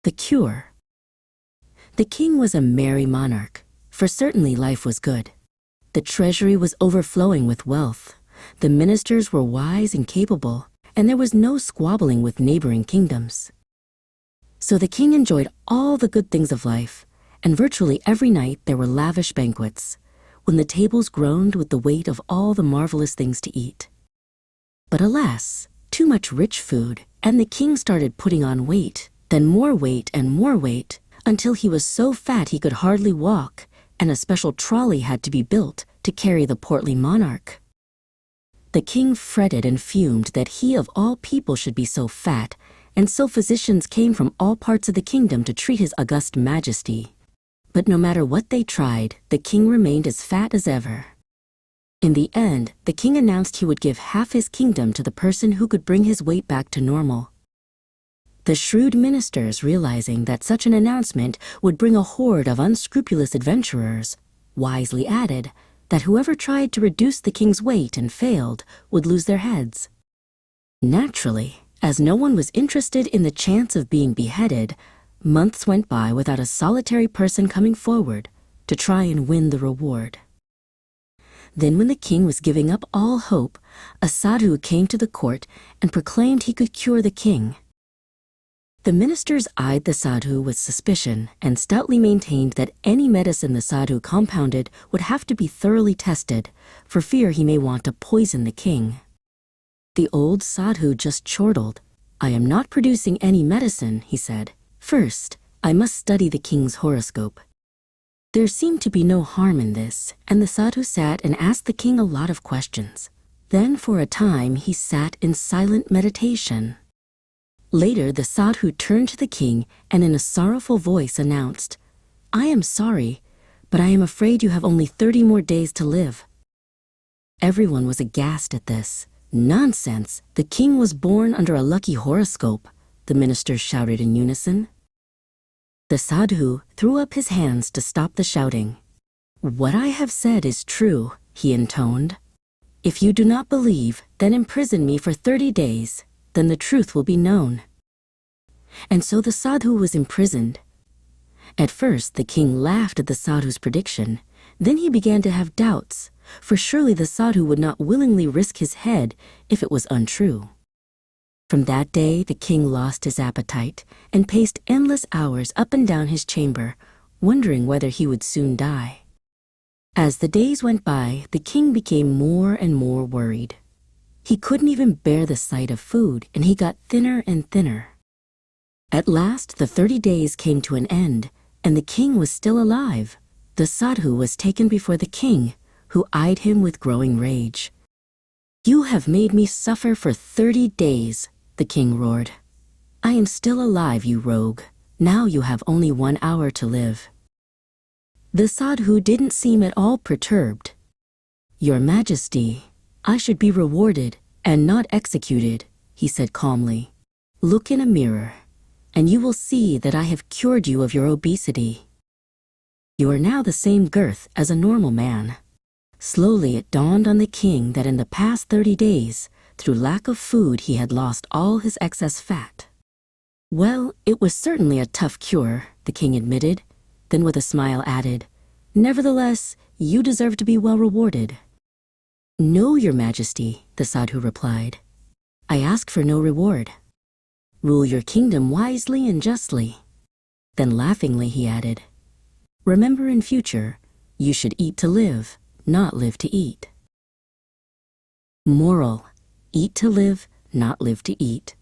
The cure. The king was a merry monarch, for certainly life was good. The treasury was overflowing with wealth. The ministers were wise and capable, and there was no squabbling with neighboring kingdoms. So the king enjoyed all the good things of life, and virtually every night there were lavish banquets, when the tables groaned with the weight of all the marvelous things to eat. But alas, too much rich food, and the king started putting on weight, then more weight and more weight, until he was so fat he could hardly walk, and a special trolley had to be built to carry the portly monarch. The king fretted and fumed that he of all people should be so fat, and so physicians came from all parts of the kingdom to treat his august majesty. But no matter what they tried, the king remained as fat as ever. In the end, the king announced he would give half his kingdom to the person who could bring his weight back to normal. The shrewd ministers, realizing that such an announcement would bring a horde of unscrupulous adventurers, wisely added that whoever tried to reduce the king's weight and failed would lose their heads. Naturally, as no one was interested in the chance of being beheaded, months went by without a solitary person coming forward to try and win the reward. Then when the king was giving up all hope, a sadhu came to the court and proclaimed he could cure the king. The ministers eyed the sadhu with suspicion and stoutly maintained that any medicine the sadhu compounded would have to be thoroughly tested, for fear he may want to poison the king. The old sadhu just chortled. "I am not producing any medicine," he said. "First, I must study the king's horoscope." There seemed to be no harm in this, and the sadhu sat and asked the king a lot of questions. Then for a time he sat in silent meditation. Later the sadhu turned to the king and in a sorrowful voice announced, "I am sorry, but I am afraid you have only 30 more days to live." Everyone was aghast at this. "Nonsense! The king was born under a lucky horoscope," the ministers shouted in unison. The sadhu threw up his hands to stop the shouting. "What I have said is true," he intoned. "If you do not believe, then imprison me for 30 days. Then the truth will be known." And so the sadhu was imprisoned. At first the king laughed at the sadhu's prediction. Then he began to have doubts, for surely the sadhu would not willingly risk his head if it was untrue. From that day the king lost his appetite and paced endless hours up and down his chamber, wondering whether he would soon die. As the days went by, the king became more and more worried. He couldn't even bear the sight of food, and he got thinner and thinner. At last the 30 days came to an end, and the king was still alive. The sadhu was taken before the king, who eyed him with growing rage. "You have made me suffer for 30 days, the king roared. "I am still alive, you rogue. Now you have only 1 hour to live." The sadhu didn't seem at all perturbed. "Your Majesty, I should be rewarded and not executed," he said calmly. "Look in a mirror, and you will see that I have cured you of your obesity. You are now the same girth as a normal man." Slowly it dawned on the king that in the past 30 days, through lack of food, he had lost all his excess fat. "Well, it was certainly a tough cure," the king admitted, then with a smile added, "Nevertheless, you deserve to be well rewarded." "No, your Majesty," the sadhu replied. "I ask for no reward. Rule your kingdom wisely and justly." Then laughingly he added, "Remember in future, you should eat to live, not live to eat." Moral: eat to live, not live to eat.